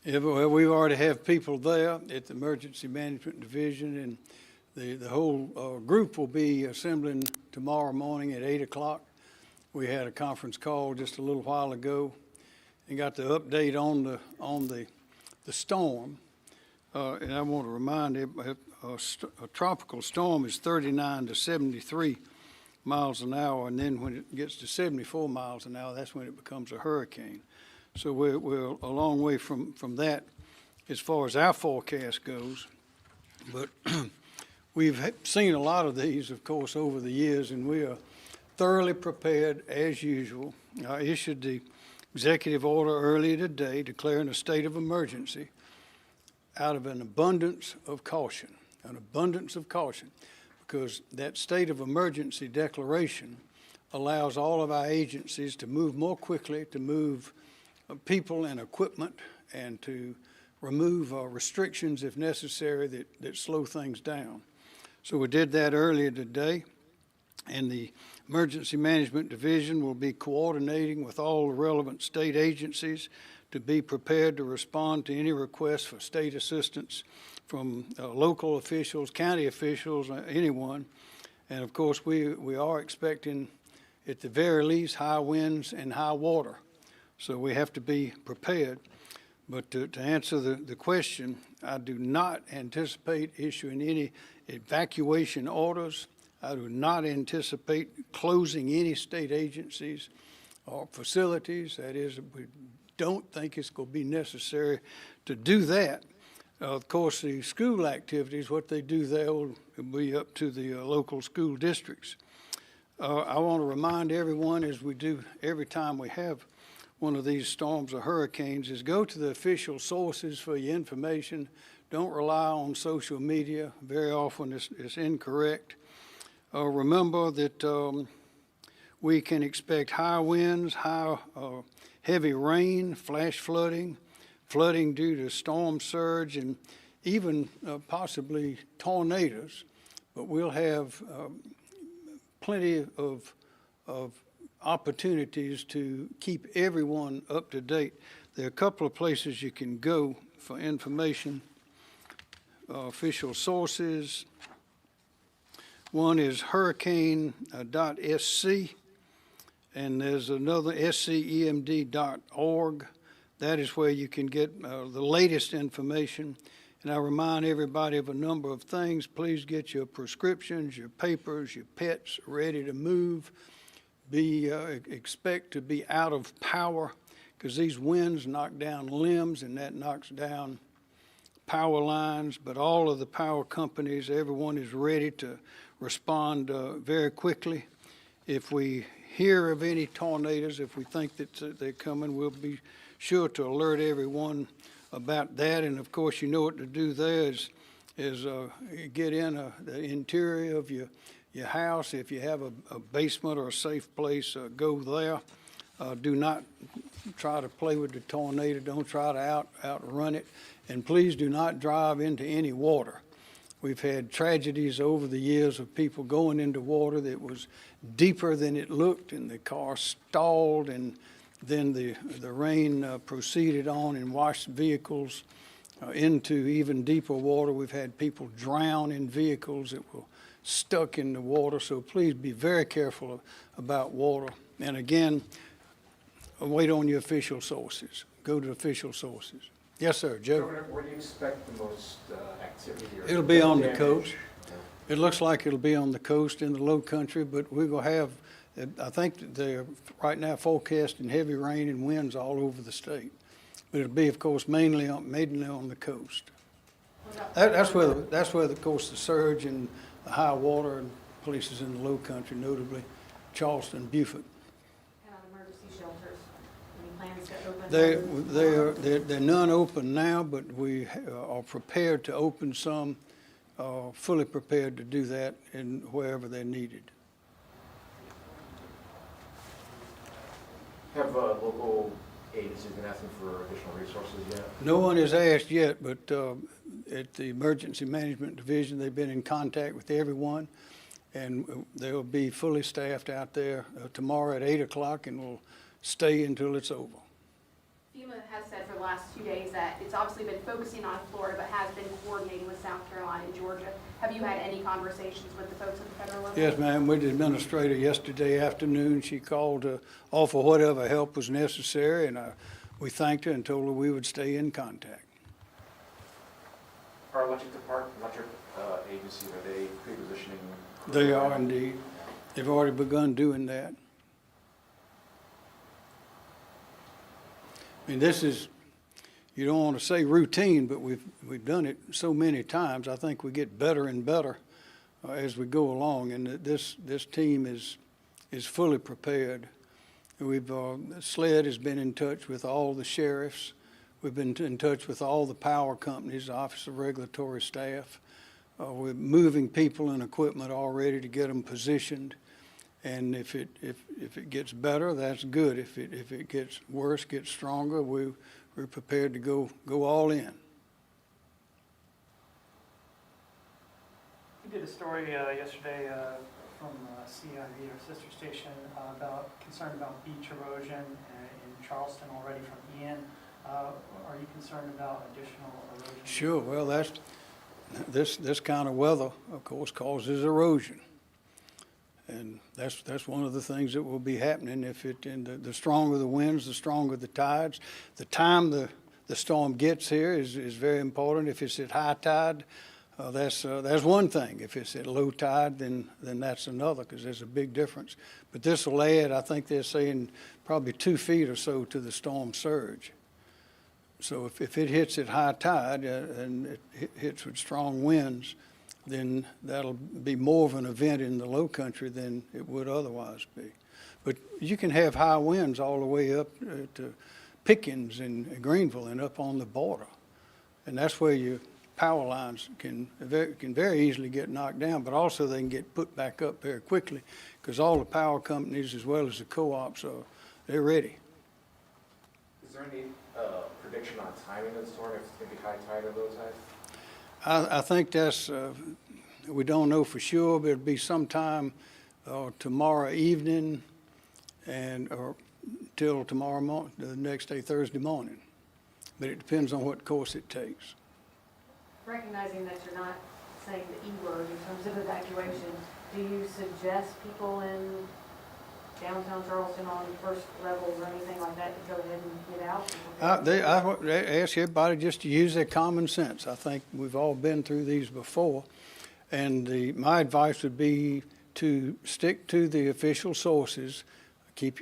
Yeah, well, we already have people there at the Emergency Management Division, and the whole group will be assembling tomorrow morning at 8 o'clock. We had a conference call just a little while ago and got the update on the storm. And I want to remind everybody, a tropical storm is 39 to 73 miles an hour, and then when it gets to 74 miles an hour, that's when it becomes a hurricane. So we're a long way from that as far as our forecast goes. But we've seen a lot of these, of course, over the years, and we are thoroughly prepared as usual. I issued the executive order earlier today declaring a state of emergency out of an abundance of caution, because that state of emergency declaration allows all of our agencies to move more quickly, to move people and equipment, and to remove restrictions if necessary that slow things down. So we did that earlier today, and the Emergency Management Division will be coordinating with all the relevant state agencies to be prepared to respond to any requests for state assistance from local officials, county officials, anyone. And of course, we are expecting, at the very least, high winds and high water. So we have to be prepared. But to answer the question, I do not anticipate issuing any evacuation orders. I do not anticipate closing any state agencies or facilities. That is, we don't think it's going to be necessary to do that. Of course, the school activities, what they do there will be up to the local school districts. I want to remind everyone, as we do every time we have one of these storms or hurricanes, is go to the official sources for your information. Don't rely on social media. Very often it's incorrect. Remember that we can expect high winds, heavy rain, flash flooding, flooding due to storm surge, and even possibly tornadoes. But we'll have plenty of opportunities to keep everyone up to date. There are a couple of places you can go for information. Official sources. One is hurricane.sc, and there's another scemd.org. That is where you can get the latest information. And I remind everybody of a number of things. Please get your prescriptions, your papers, your pets ready to move. Expect to be out of power, because these winds knock down limbs and that knocks down power lines. But all of the power companies, everyone is ready to respond very quickly. If we hear of any tornadoes, if we think that they're coming, we'll be sure to alert everyone about that. And of course, you know what to do there is get in the interior of your house. If you have a basement or a safe place, go there. Do not try to play with the tornado. Don't try to outrun it. And please do not drive into any water. We've had tragedies over the years of people going into water that was deeper than it looked, and the car stalled, and then the rain proceeded on and washed vehicles into even deeper water. We've had people drown in vehicles that were stuck in the water. So please be very careful about water. And again, wait on your official sources. Go to official sources. Yes, sir, Joe. Governor, where do you expect the most activity? It'll be on the coast. It looks like it'll be on the coast in the low country, but we're going to have, I think they're right now forecasting heavy rain and winds all over the state. But it'll be, of course, mainly on the coast. That's where, of course, the surge and the high water and places in the low country, notably Charleston, Beaufort. And on emergency shelters, any plans to open? They're none open now, but we are prepared to open some, fully prepared to do that in wherever they're needed. Have local agencies been asking for additional resources yet? No one has asked yet, but at the Emergency Management Division, they've been in contact with everyone, and they'll be fully staffed out there tomorrow at 8 o'clock, and will stay until it's over. FEMA has said for the last 2 days that it's obviously been focusing on Florida, but has been coordinating with South Carolina and Georgia. Have you had any conversations with the folks at the federal level? Yes, ma'am, with the administrator yesterday afternoon. She called to offer whatever help was necessary, and we thanked her and told her we would stay in contact. Our electric agency, are they pre-positioning? They are indeed. They've already begun doing that. I mean, this is, you don't want to say routine, but we've done it so many times. I think we get better and better as we go along, and this team is fully prepared. SLED has been in touch with all the sheriffs. We've been in touch with all the power companies, the Office of Regulatory Staff. We're moving people and equipment already to get them positioned. And if it gets better, that's good. If it gets worse, gets stronger, we're prepared to go all in. We did a story yesterday from CIV, our sister station, about concern about beach erosion in Charleston already from Ian. Are you concerned about additional erosion? Sure. Well, this kind of weather, of course, causes erosion. And that's one of the things that will be happening the stronger the winds, the stronger the tides. The time the storm gets here is very important. If it's at high tide, that's one thing. If it's at low tide, then that's another, because there's a big difference. But this will add, I think they're saying, probably 2 feet or so to the storm surge. So if it hits at high tide and it hits with strong winds, then that'll be more of an event in the low country than it would otherwise be. But you can have high winds all the way up to Pickens and Greenville and up on the border. And that's where your power lines can very easily get knocked down, but also they can get put back up very quickly, because all the power companies as well as the co-ops, they're ready. Is there any prediction on timing of the storm, if it's going to be high tide or low tide? I think that's, we don't know for sure, but it'll be sometime tomorrow evening or till tomorrow morning, the next day, Thursday morning. But it depends on what course it takes. Recognizing that you're not saying the E word in terms of evacuation, do you suggest people in downtown Charleston on first levels or anything like that to go ahead and get out? I ask everybody just to use their common sense. I think we've all been through these before. And my advice would be to stick to the official sources, keep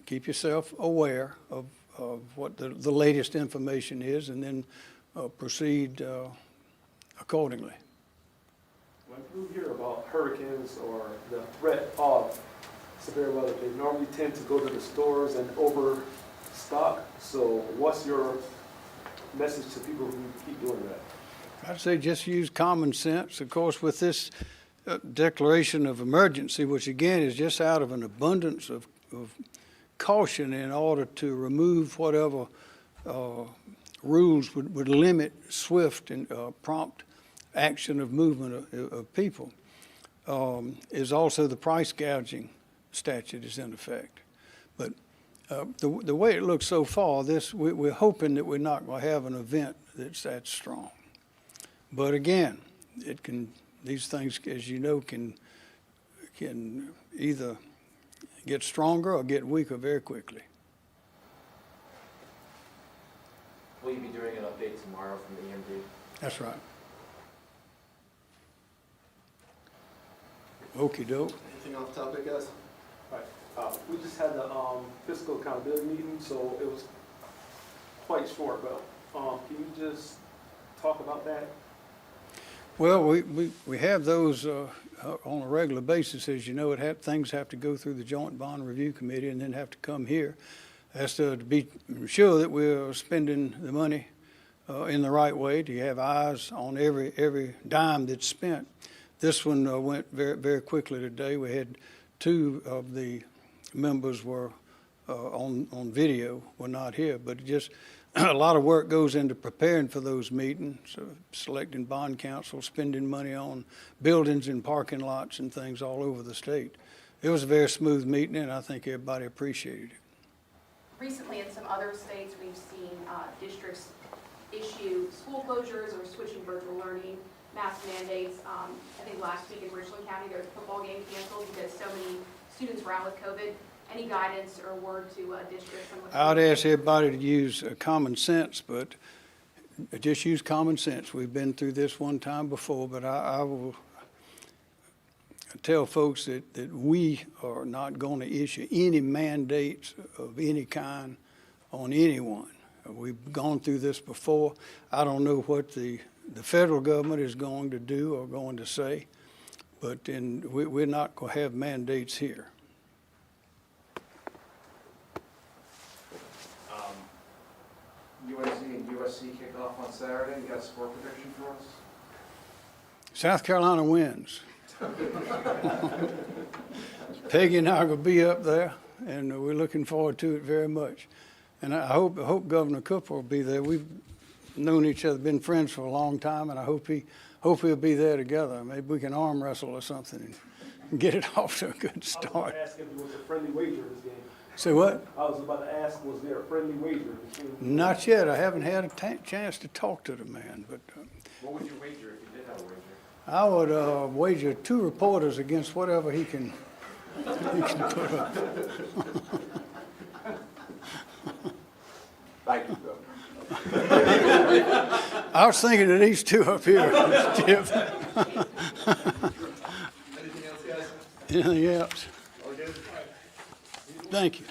yourself aware of what the latest information is, and then proceed accordingly. When you hear about hurricanes or the threat of severe weather, they normally tend to go to the stores and overstock. So what's your message to people who keep doing that? I'd say just use common sense. Of course, with this declaration of emergency, which again is just out of an abundance of caution in order to remove whatever rules would limit swift and prompt action of movement of people, is also the price gouging statute is in effect. But the way it looks so far, we're hoping that we're not going to have an event that's that strong. But again, these things, as you know, can either get stronger or get weaker very quickly. Will you be doing an update tomorrow from the EMD? That's right. Okey doke. Anything off topic, guys? All right. We just had the fiscal accountability meeting, so it was quite short, but can you just talk about that? Well, we have those on a regular basis. As you know, things have to go through the Joint Bond Review Committee and then have to come here. That's to be sure that we're spending the money in the right way, to have eyes on every dime that's spent. This one went very, very quickly today. We had 2 of the members were on video, were not here, but just a lot of work goes into preparing for those meetings, selecting bond counsel, spending money on buildings and parking lots and things all over the state. It was a very smooth meeting, and I think everybody appreciated it. recently in some other states, we've seen districts issue school closures or switching virtual learning, mask mandates. I think last week in Richland County, there was a football game canceled because so many students were out with COVID. Any guidance or word to districts on what? I would ask everybody to use common sense, but just use common sense. We've been through this one time before, but I will tell folks that we are not going to issue any mandates of any kind on anyone. We've gone through this before. I don't know what the federal government is going to do or going to say, but we're not going to have mandates here. UNC and USC kick off on Saturday. You got a score prediction for us? South Carolina wins. Peggy and I will be up there, and we're looking forward to it very much. And I hope Governor Cooper will be there. We've known each other, been friends for a long time, and I hope he'll be there together. Maybe we can arm wrestle or something and get it off to a good I was start. about to ask if there was a friendly wager in this game. Say what? I was about to ask, was there a friendly wager between? Not yet. I haven't had a chance to talk to the man, but What would you wager if you did have a wager? I would wager 2 reporters against whatever he can put up. Thank you, Governor. I was thinking of these 2 up here, Chip. Anything else, guys? Anything else? Okay. Thank you.